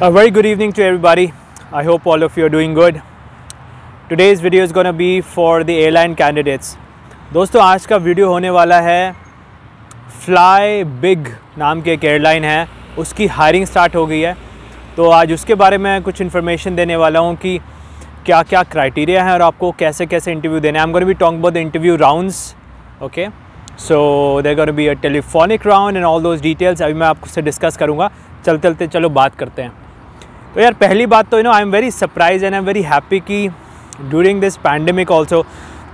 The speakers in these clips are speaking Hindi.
A very good evening to everybody. I hope all of you are doing good. Today's video is going to be for the airline candidates. दोस्तों आज का वीडियो होने वाला है फ्लाई बिग नाम के एक एयरलाइन है, उसकी हायरिंग स्टार्ट हो गई है। तो आज उसके बारे में कुछ इन्फॉर्मेशन देने वाला हूँ कि क्या क्या क्राइटेरिया है और आपको कैसे कैसे इंटरव्यू देना है। I am going to be talking about the interview rounds, okay. So there going to be a telephonic round and all those details अभी मैं आपसे डिस्कस करूँगा। चलते चलो बात करते हैं। तो यार पहली बात तो I am very surprise and I am very happy कि ड्यूरिंग दिस पैंडमिक ऑल्सो,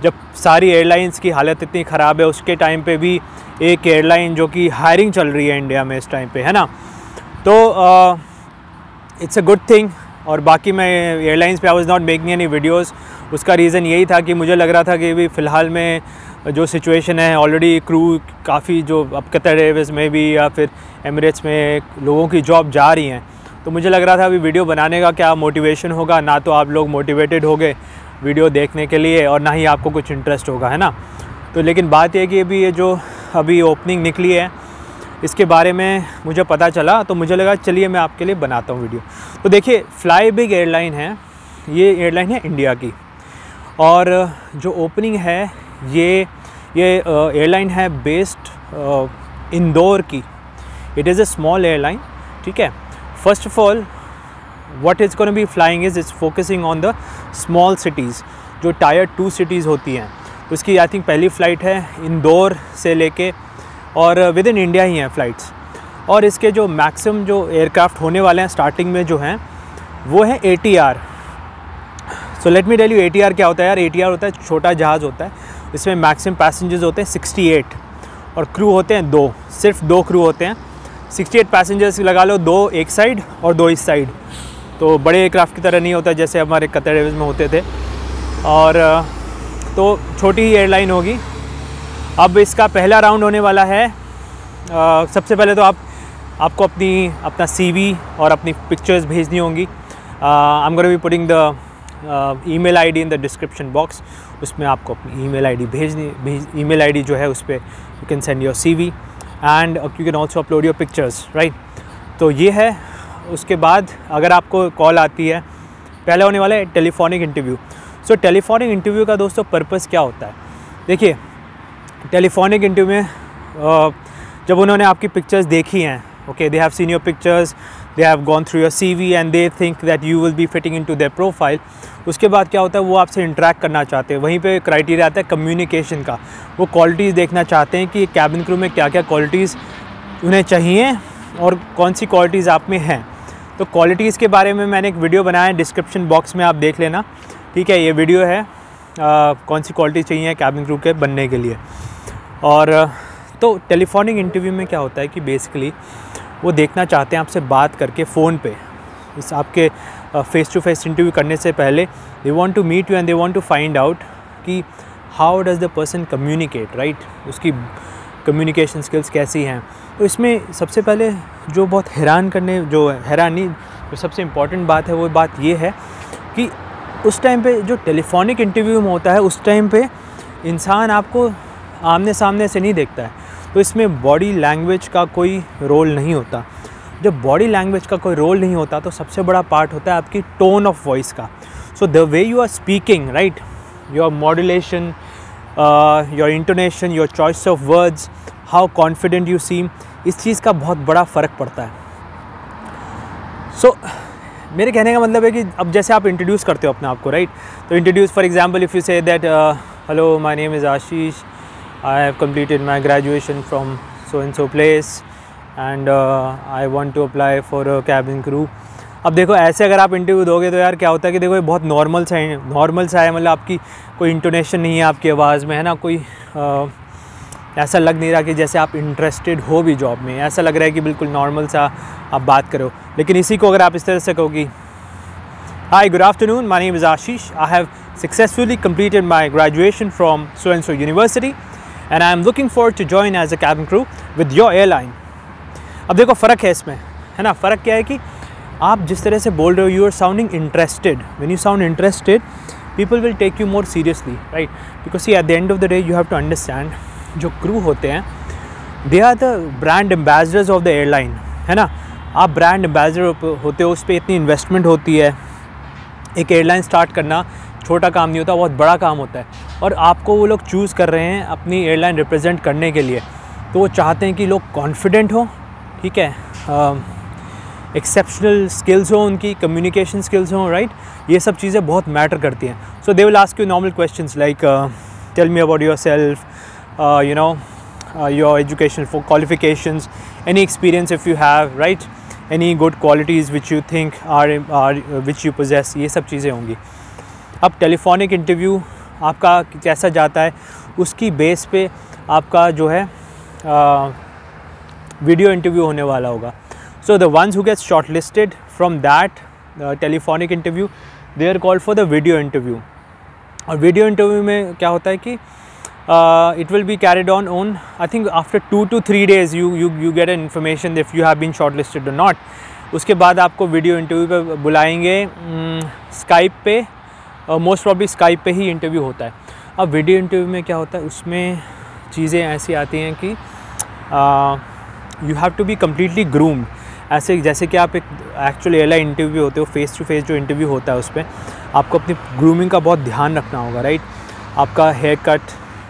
जब सारी एयरलाइंस की हालत इतनी ख़राब है, उसके टाइम पे भी एक एयरलाइन जो कि हायरिंग चल रही है इंडिया में इस टाइम पे, है ना। तो इट्स अ गुड थिंग। और बाकी मैं एयरलाइंस पे I was not making any videos. उसका रीज़न यही था कि मुझे लग रहा था कि अभी फ़िलहाल में जो सिचुएशन है, ऑलरेडी क्रू काफ़ी जो अब कतर एयरवेज़ में भी या फिर एमिरेट्स में लोगों की जॉब जा रही हैं, तो मुझे लग रहा था अभी वीडियो बनाने का क्या मोटिवेशन होगा, ना तो आप लोग मोटिवेटेड होगे वीडियो देखने के लिए और ना ही आपको कुछ इंटरेस्ट होगा, है ना। तो लेकिन बात यह कि अभी ये जो अभी ओपनिंग निकली है इसके बारे में मुझे पता चला, तो मुझे लगा चलिए मैं आपके लिए बनाता हूँ वीडियो। तो देखिए फ्लाई बिग एयरलाइन है, ये एयरलाइन है इंडिया की, और जो ओपनिंग है ये एयरलाइन है बेस्ड इंदौर की। It is a small airline, ठीक है। First of all, what it's going to be flying is it's focusing on the small cities, जो Tier 2 cities होती हैं। तो इसकी आई थिंक पहली फ़्लाइट है इंदौर से लेके, और विद इन इंडिया ही हैं फ़्लाइट्स। और इसके जो मैक्सिमम जो एयरक्राफ्ट होने वाले हैं स्टार्टिंग में जो हैं वो है ATR। So let me tell you ATR क्या होता है यार। ATR होता है छोटा जहाज़ होता है, इसमें मैक्सिमम पैसेंजर्स होते हैं 68 और क्रू होते हैं 2, सिर्फ 2 क्रू होते हैं। 68 पैसेंजर्स लगा लो, 2 एक साइड और 2 इस साइड। तो बड़े एयरक्राफ्ट की तरह नहीं होता जैसे हमारे कतर एयरवेज़ में होते थे, और तो छोटी ही एयरलाइन होगी। अब इसका पहला राउंड होने वाला है। सबसे पहले तो आपको अपना CV और अपनी पिक्चर्स भेजनी होंगी। I am going to be putting the email ID in the description box. उसमें आपको अपनी ईमेल ID ईमेल ID जो है उस पर you can send your CV and you can also upload your pictures, right. तो ये है। उसके बाद अगर आपको कॉल आती है, पहले होने वाला है टेलीफोनिक इंटरव्यू। सो टेलीफोनिक इंटरव्यू का दोस्तों पर्पस क्या होता है, देखिए टेलीफोनिक इंटरव्यू में जब उन्होंने आपकी पिक्चर्स देखी हैं, okay, they have seen your pictures, they have gone through your CV and they think that you will be fitting into their profile. उसके बाद क्या होता है, वो आपसे इंटरेक्ट करना चाहते हैं। वहीं पे क्राइटेरिया आता है कम्युनिकेशन का। वो क्वालिटीज़ देखना चाहते हैं कि कैबिन क्रू में क्या क्या क्वालिटीज़ उन्हें चाहिए और कौन सी क्वालिटीज़ आप में हैं। तो क्वालिटीज़ के बारे में मैंने एक वीडियो बनाया है, डिस्क्रिप्शन बॉक्स में आप देख लेना, ठीक है। ये वीडियो है कौन सी क्वालिटी चाहिए कैबिन क्रू के बनने के लिए। और तो टेलीफोनिक इंटरव्यू में क्या होता है कि बेसिकली वो देखना चाहते हैं आपसे बात करके फ़ोन पे, इस आपके फेस टू फेस इंटरव्यू करने से पहले they want to meet you and they want to find out कि how does the person communicate, right. उसकी कम्युनिकेशन स्किल्स कैसी हैं। तो इसमें सबसे पहले जो बहुत जो सबसे इम्पॉर्टेंट बात है वो बात ये है कि उस टाइम पे जो टेलीफोनिक इंटरव्यू में होता है उस टाइम पे इंसान आपको आमने सामने से नहीं देखता है, तो इसमें बॉडी लैंग्वेज का कोई रोल नहीं होता। जब बॉडी लैंग्वेज का कोई रोल नहीं होता तो सबसे बड़ा पार्ट होता है आपकी टोन ऑफ वॉइस का। So the way you are speaking, right, your modulation, your intonation, your choice of words, how confident you seem, इस चीज़ का बहुत बड़ा फ़र्क पड़ता है। सो मेरे कहने का मतलब है कि अब जैसे आप इंट्रोड्यूस करते हो अपने आप को, राइट, तो introduce for example if you say that hello my name is Ashish, I have completed my graduation from so and so place and I want to apply for a cabin crew। अब देखो ऐसे अगर आप इंटरव्यू दोगे तो यार क्या होता है कि देखो ये बहुत नॉर्मल सा है, मतलब आपकी कोई इंटोनेशन नहीं है आपकी आवाज़ में, है ना। कोई ऐसा लग नहीं रहा कि जैसे आप इंटरेस्टेड हो भी जॉब में, ऐसा लग रहा है कि बिल्कुल नॉर्मल सा आप बात करो। लेकिन इसी को अगर आप इस तरह से कहोगी, hi good afternoon, my name is Ashish, I have successfully completed my graduation from so and so university and I am looking forward to join as a cabin crew with your airline। अब देखो फ़र्क है इसमें, है ना। फ़र्क क्या है कि आप जिस तरह से बोल रहे हो, you are sounding interested. When you sound interested people will take you more seriously, right, because see at the end of the day you have to understand जो क्रू होते हैं they are the brand ambassadors of the airline, है ना। आप ब्रांड एम्बेसडर होते हो, उस पर इतनी इन्वेस्टमेंट होती है। एक एयरलाइन स्टार्ट करना छोटा काम नहीं होता, बहुत बड़ा काम होता है। और आपको वो लोग चूज़ कर रहे हैं अपनी एयरलाइन रिप्रेजेंट करने के लिए, तो वो चाहते हैं कि लोग कॉन्फिडेंट हो, ठीक है, एक्सेप्शनल स्किल्स हो, उनकी कम्युनिकेशन स्किल्स हों, राइट। ये सब चीज़ें बहुत मैटर करती हैं। So they will ask you normal questions like tell me about yourself, you know, your educational qualifications, any experience if you have, right, any good qualities which you think are which you possess, ये सब चीज़ें होंगी। अब टेलीफोनिक इंटरव्यू आपका कैसा जाता है, उसकी बेस पे आपका जो है वीडियो इंटरव्यू होने वाला होगा। So the ones who get shortlisted from that telephonic interview, they are called for the video interview. और वीडियो इंटरव्यू में क्या होता है कि it will be carried on I think after 2 to 3 days you get an information if you have been shortlisted or not. उसके बाद आपको वीडियो इंटरव्यू पे बुलाएंगे स्काइप पे, मोस्ट प्रॉब्ली स्काइप पे ही इंटरव्यू होता है। अब वीडियो इंटरव्यू में क्या होता है, उसमें चीज़ें ऐसी आती हैं कि you have to be completely groomed. ऐसे जैसे कि आप एक एक्चुअल एयरलाइन इंटरव्यू होते हो, फेस टू फेस जो इंटरव्यू होता है, उस पर आपको अपनी ग्रूमिंग का बहुत ध्यान रखना होगा, राइट। आपका हेयर कट,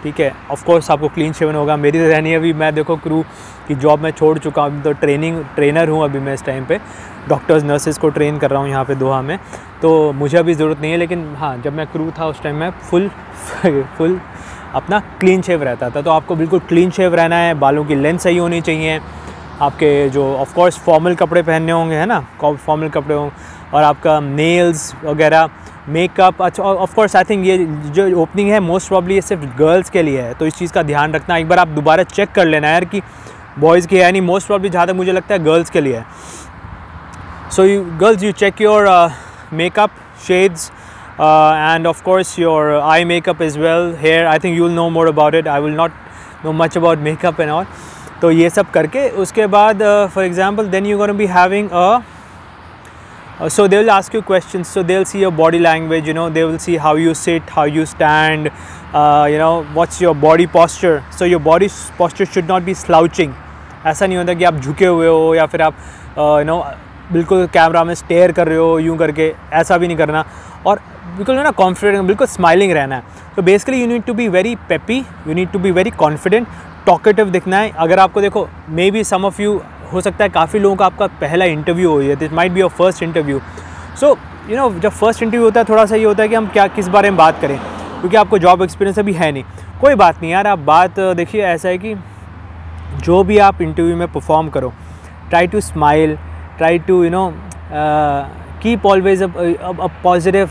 ठीक है, ऑफ कोर्स आपको क्लीन शेवन होगा। मेरी तो रहनी है, अभी मैं देखो क्रू की जॉब मैं छोड़ चुका हूँ, तो ट्रेनर हूँ अभी मैं इस टाइम पे, डॉक्टर्स नर्सेस को ट्रेन कर रहा हूँ यहाँ पे दोहा में, तो मुझे अभी ज़रूरत नहीं है। लेकिन हाँ, जब मैं क्रू था उस टाइम मैं फुल अपना क्लीन शेव रहता था। तो आपको बिल्कुल क्लीन शेव रहना है, बालों की लेंथ सही होनी चाहिए, आपके जो ऑफ कोर्स फॉर्मल कपड़े पहनने होंगे, है ना, फॉर्मल कपड़े हों, और आपका नेल्स वगैरह, मेकअप। अच्छा, ऑफ कोर्स आई थिंक ये जो ओपनिंग है मोस्ट प्रॉब्ली ये सिर्फ गर्ल्स के लिए है, तो इस चीज़ का ध्यान रखना। एक बार आप दोबारा चेक कर लेना यार कि बॉयज़ की है नहीं, मोस्ट प्रॉब्ली जहाँ तक मुझे लगता है गर्ल्स के लिए है। So you girls, you check your makeup shades and of course your eye makeup as well. Hair, I think you will know more about it, I will not know much about makeup and all. तो ये सब करके उसके बाद for example then you're going to be having so they will ask you questions, so they'll see your body language, you know, they will see how you sit, how you stand, you know, what's your body posture. So your body posture should not be slouching. ऐसा नहीं होता कि आप झुके हुए हो या फिर आप you know बिल्कुल कैमरा में स्टेयर कर रहे हो यूँ करके, ऐसा भी नहीं करना। और बिल्कुल ना कॉन्फिडेंट, बिल्कुल स्माइलिंग रहना है। तो basically you need to be very peppy, you need to be very confident, talkative दिखना है। अगर आपको देखो, maybe some of you, हो सकता है काफ़ी लोगों का आपका पहला इंटरव्यू हो, this might be your first interview. So you know, जब फर्स्ट इंटरव्यू होता है थोड़ा सा ये होता है कि हम क्या किस बारे में बात करें, क्योंकि आपको जॉब एक्सपीरियंस अभी है नहीं। कोई बात नहीं यार, आप बात देखिए, ऐसा है कि जो भी आप इंटरव्यू में परफॉर्म करो, try to smile, try to you know keep always a positive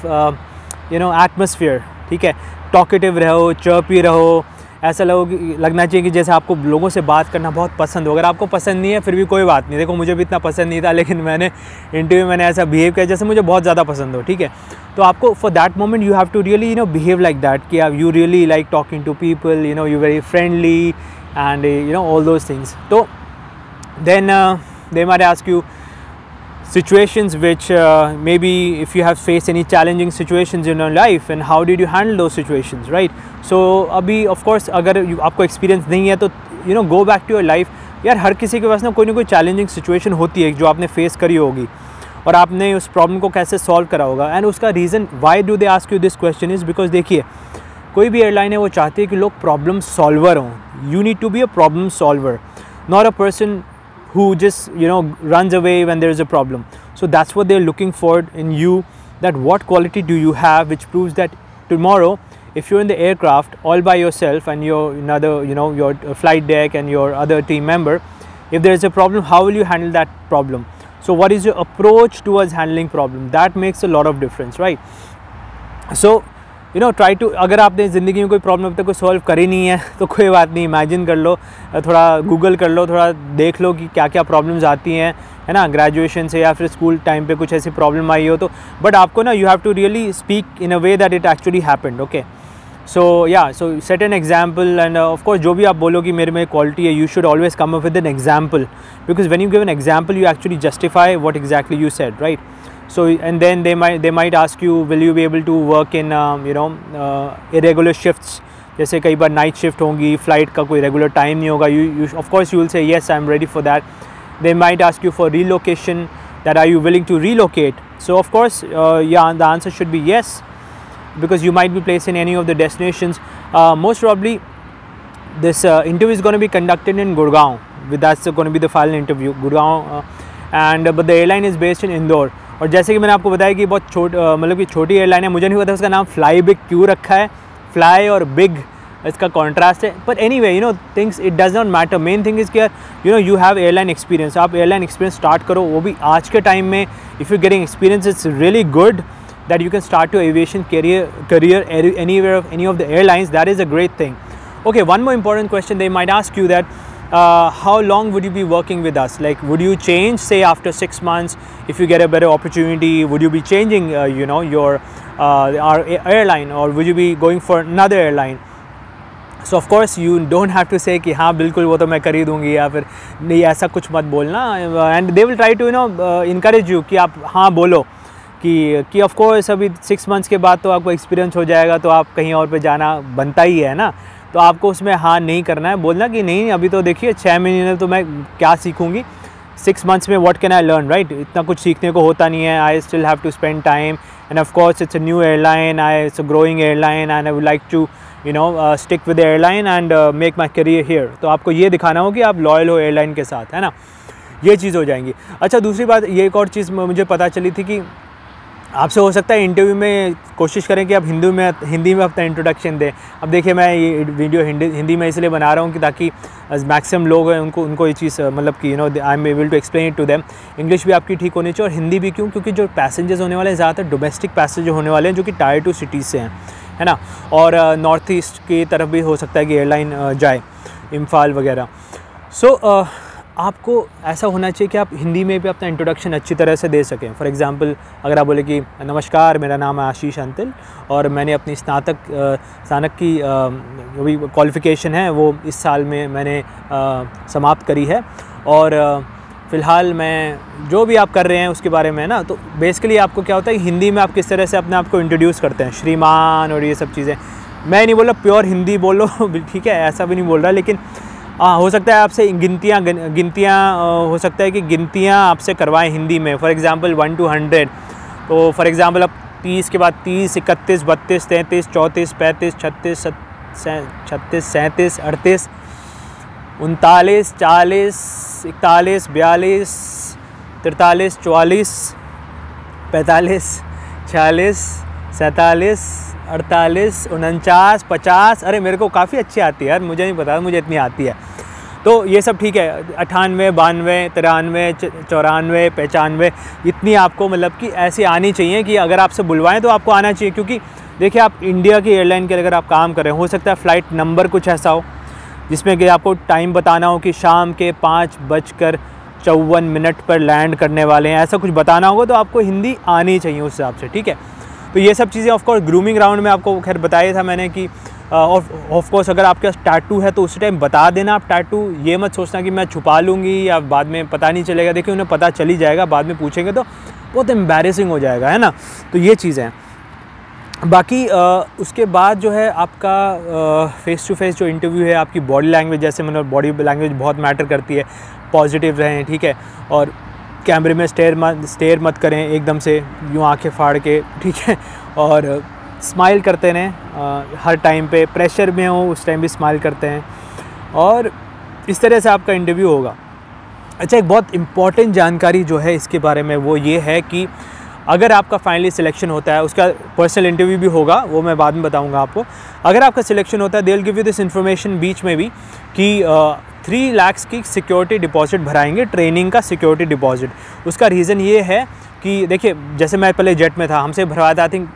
you know atmosphere, ठीक है। टॉकेटिव रहो, चर्पी रहो, ऐसा लगना चाहिए कि जैसे आपको लोगों से बात करना बहुत पसंद हो। अगर आपको पसंद नहीं है फिर भी कोई बात नहीं, देखो मुझे भी इतना पसंद नहीं था, लेकिन मैंने इंटरव्यू में ऐसा बिहेव किया जैसे मुझे बहुत ज़्यादा पसंद हो, ठीक है। तो आपको for that moment you have to really you know behave like that, कि आप you really like talking to people, you know, you very friendly and you know all those things. तो then they might ask you situations which maybe if you have faced any challenging situations in your life and how did you handle those situations, right? So अभी of course अगर आपको experience नहीं है तो you know go back to your life। यार हर किसी के पास ना कोई ना कोई challenging situation होती है जो आपने face करी होगी और आपने उस problem को कैसे solve करा होगा। and उसका reason why do they ask you this question is because देखिए, कोई भी एयरलाइन है वो चाहती है कि लोग problem solver हों। you need to be a problem solver, not a person who just you know runs away when there is a problem. So that's what they're looking for in you, that what quality do you have which proves that tomorrow if you're in the aircraft all by yourself and you're another you know your flight deck and your other team member, if there is a problem, how will you handle that problem? So what is your approach towards handling problem? That makes a lot of difference, right? So you know try to, अगर आपने ज़िंदगी में कोई प्रॉब्लम अब तक कोई सॉल्व करी नहीं है तो कोई बात नहीं, इमेजिन कर लो, थोड़ा गूगल कर लो, थोड़ा देख लो कि क्या क्या प्रॉब्लम्स आती हैं, है ना, ग्रेजुएशन से या फिर स्कूल टाइम पे कुछ ऐसी प्रॉब्लम आई हो तो। बट आपको ना you have to really speak in a way that it actually happened, okay. So yeah, so set an example and of course जो भी आप बोलो कि मेरे में क्वालिटी है, you should always come up with an example, because when you give an example you actually justify what exactly you said, right? So and then they might ask you, will you be able to work in you know irregular shifts, जैसे कई बार नाइट शिफ्ट होंगी, फ्लाइट का कोई रेगुलर टाइम नहीं होगा, you of course you will say yes I am ready for that, they might ask you for relocation, that are you willing to relocate. So of course yeah, the answer should be yes, because you might be placed in any of the destinations. Most probably this interview is going to be conducted in Gurgaon. That's going to be the final interview, Gurgaon, and but the airline is based in Indore. और जैसे कि मैंने आपको बताया कि बहुत मतलब कि छोटी एयरलाइन है, मुझे नहीं पता उसका नाम फ्लाई बिग क्यों रखा है, फ्लाई और बिग इसका कॉन्ट्रास्ट है, but anyway you know things it does not matter, main thing is कि you know you have airline experience, आप एयरलाइन एक्सपीरियंस स्टार्ट करो, वो भी आज के टाइम में if you getting experience it's really good that you can start your aviation career anywhere of any of the airlines. That is a great thing. Okay, one more important question they might ask you, that how long would you be working with us? Like, would you change, say after 6 months, if you get a better opportunity, would you be changing you know your our airline, or would you be going for another airline? So of course you don't have to say कि हाँ बिल्कुल वो तो मैं कर ही दूँगी, या फिर नहीं ऐसा कुछ मत बोलना, and they will try to you know encourage you कि आप हाँ बोलो कि ऑफ कोर्स अभी 6 मंथ्स के बाद तो आपको एक्सपीरियंस हो जाएगा, तो आप कहीं और पे जाना बनता ही है ना, तो आपको उसमें हाँ नहीं करना है, बोलना कि नहीं अभी तो देखिए 6 महीने में तो मैं क्या सीखूंगी, 6 मंथ्स में what can I learn, right, इतना कुछ सीखने को होता नहीं है, I still have to spend time, and of course it's a new airline, it's a growing airline, and I would like to you know stick with airline and make my career here. तो आपको ये दिखाना हो कि आप लॉयल हो एयरलाइन के साथ, है ना, ये चीज़ हो जाएंगी. अच्छा, दूसरी बात ये एक और चीज़ मुझे पता चली थी कि आपसे हो सकता है इंटरव्यू में कोशिश करें कि आप हिंदी में अपना इंट्रोडक्शन दें. अब देखिए मैं ये वीडियो हिंदी में इसलिए बना रहा हूँ कि ताकि मैक्सिमम लोग हैं उनको ये चीज़ मतलब कि you know I am able to explain it to them. English भी आपकी ठीक होनी चाहिए और हिंदी भी. क्यों? क्योंकि जो पैसेंजर्स होने वाले हैं ज़्यादातर डोमेस्टिक पैसेंजर होने वाले हैं जो कि टायर 2 सिटीज़ से हैं, है ना, और नॉर्थ ईस्ट की तरफ भी हो सकता है कि एयरलाइन जाए, इम्फाल वगैरह. सो आपको ऐसा होना चाहिए कि आप हिंदी में भी अपना इंट्रोडक्शन अच्छी तरह से दे सकें. फॉर एग्जांपल अगर आप बोले कि नमस्कार, मेरा नाम है आशीष अंतिल और मैंने अपनी स्नातक की जो भी क्वालिफ़िकेशन है वो इस साल में मैंने समाप्त करी है, और फ़िलहाल मैं जो भी आप कर रहे हैं उसके बारे में, ना, तो बेसिकली आपको क्या होता है हिंदी में आप किस तरह से अपने आप को इंट्रोड्यूस करते हैं, श्रीमान और ये सब चीज़ें. मैं नहीं बोल रहा प्योर हिंदी बोलो, ठीक है, ऐसा भी नहीं बोल रहा, लेकिन हो सकता है आपसे गिनतियाँ हो सकता है कि गिनतियाँ आपसे करवाएं हिंदी में. For example 1 to 100. तो फॉर एग्जांपल अब 30 के बाद 30, 31, 32, 33, 34, 35, 36, 37, 38, 39, 40, 41, 42, 43, 44, 45, 46, 47, 48, 49, 50. अरे मेरे को काफ़ी अच्छी आती है यार, मुझे नहीं पता, मुझे इतनी आती है. तो ये सब ठीक है. 98, 92, 93, 94, 95, इतनी आपको मतलब कि ऐसी आनी चाहिए कि अगर आपसे बुलवाएं तो आपको आना चाहिए. क्योंकि देखिए आप इंडिया की एयरलाइन के अगर आप काम कर रहे हैं, हो सकता है फ़्लाइट नंबर कुछ ऐसा हो जिसमें कि आपको टाइम बताना हो कि शाम के 5:54 पर लैंड करने वाले हैं, ऐसा कुछ बताना होगा, तो आपको हिंदी आनी चाहिए उस हिसाब से, ठीक है. तो ये सब चीज़ें ऑफ कोर्स ग्रूमिंग राउंड में आपको खैर बताया था मैंने कि ऑफ कोर्स अगर आपके पास टैटू है तो उसी टाइम बता देना आप टैटू. ये मत सोचना कि मैं छुपा लूँगी या बाद में पता नहीं चलेगा. देखिए उन्हें पता चल ही जाएगा, बाद में पूछेंगे तो बहुत एम्बैरेसिंग हो जाएगा, है ना. तो ये चीज़ें हैं. बाकी उसके बाद जो है आपका फ़ेस टू फेस जो इंटरव्यू है, आपकी बॉडी लैंग्वेज, जैसे मैंने बॉडी लैंग्वेज बहुत मैटर करती है, पॉजिटिव रहें, ठीक है, और कैमरे में स्टेयर मत करें एकदम से यूँ आंखें फाड़ के, ठीक है, और स्माइल करते रहें हर टाइम पे. प्रेशर में हो उस टाइम भी स्माइल करते हैं, और इस तरह से आपका इंटरव्यू होगा. अच्छा, एक बहुत इम्पॉर्टेंट जानकारी जो है इसके बारे में वो ये है कि अगर आपका फाइनली सिलेक्शन होता है, उसका पर्सनल इंटरव्यू भी होगा, वो मैं बाद में बताऊंगा आपको. अगर आपका सिलेक्शन होता है, they will give you this information बीच में भी कि 3 लाख की सिक्योरिटी डिपॉजिट भराएंगे, ट्रेनिंग का सिक्योरिटी डिपॉजिट. उसका रीज़न ये है कि देखिए जैसे मैं पहले जेट में था, हमसे भरवाया था आई थिंक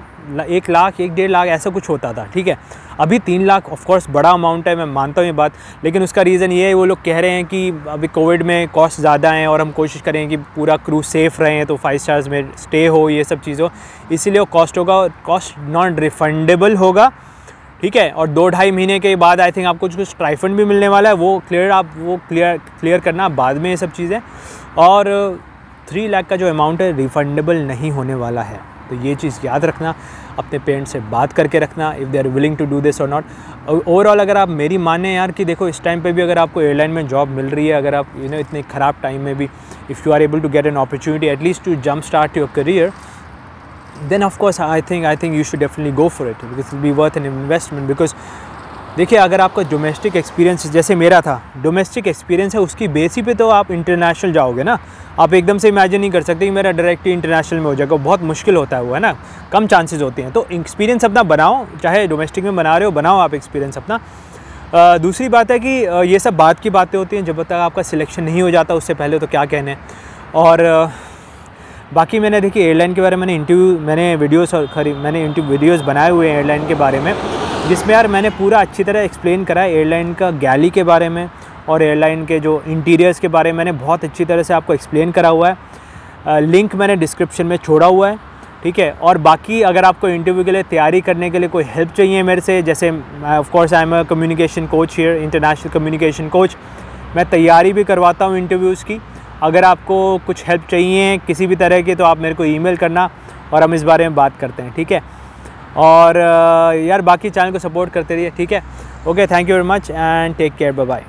1 लाख 1.5 लाख ऐसा कुछ होता था, ठीक है. अभी 3 लाख ऑफ कोर्स बड़ा अमाउंट है, मैं मानता हूँ ये बात, लेकिन उसका रीज़न ये है, वो लोग कह रहे हैं कि अभी कोविड में कॉस्ट ज़्यादा हैं और हम कोशिश करें कि पूरा क्रू सेफ़ रहें, तो 5 स्टार्स में स्टे हो, ये सब चीज़ हो, इसीलिए वो कॉस्ट होगा, कॉस्ट नॉन रिफंडेबल होगा, ठीक है. और 2-2.5 महीने के बाद आई थिंक आपको कुछ स्टाइफंड भी मिलने वाला है, वो क्लियर करना बाद में ये सब चीज़ें. और 3 लाख का जो अमाउंट है रिफंडेबल नहीं होने वाला है. तो ये चीज़ याद रखना, अपने पेरेंट्स से बात करके रखना if they are willing to do this और नॉट। ओवरऑल अगर आप मेरी माने यार कि देखो इस टाइम पे भी अगर आपको एयरलाइन में जॉब मिल रही है, अगर आप इतने ख़राब टाइम में भी if you are able to get an opportunity at least to jump start your career, then of course I think you should definitely go for it because it will be worth an investment। because देखिए अगर आपका डोमेस्टिक एक्सपीरियंस जैसे मेरा था, डोमेस्टिक एक्सपीरियंस है उसकी बेसिस पे तो आप इंटरनेशनल जाओगे ना। आप एकदम से इमेजिन नहीं कर सकते कि मेरा डायरेक्ट इंटरनेशनल में हो जाएगा, बहुत मुश्किल होता है वो, है ना, कम चांसेस होते हैं। तो एक्सपीरियंस अपना बनाओ, चाहे डोमेस्टिक में बना रहे हो बनाओ आप एक्सपीरियंस अपना। दूसरी बात है कि ये सब बात की बातें होती हैं, जब तक आपका सिलेक्शन नहीं हो जाता उससे पहले तो क्या कहने। और बाकी मैंने देखिए एयरलाइन के बारे में मैंने वीडियोस बनाए हुए हैं एयरलाइन के बारे में, जिसमें यार मैंने पूरा अच्छी तरह एक्सप्लेन करा है एयरलाइन का गैली के बारे में और एयरलाइन के जो इंटीरियर्स के बारे में मैंने बहुत अच्छी तरह से आपको एक्सप्लेन करा हुआ है। लिंक मैंने डिस्क्रिप्शन में छोड़ा हुआ है, ठीक है। और बाकी अगर आपको इंटरव्यू के लिए तैयारी करने के लिए कोई हेल्प चाहिए मेरे से, जैसे of course I am a communication coach here, international communication coach, मैं तैयारी भी करवाता हूँ इंटरव्यूज़ की। अगर आपको कुछ हेल्प चाहिए किसी भी तरह की तो आप मेरे को ईमेल करना और हम इस बारे में बात करते हैं, ठीक है। और यार बाकी चैनल को सपोर्ट करते रहिए, ठीक है। Okay, thank you very much and take care, bye bye.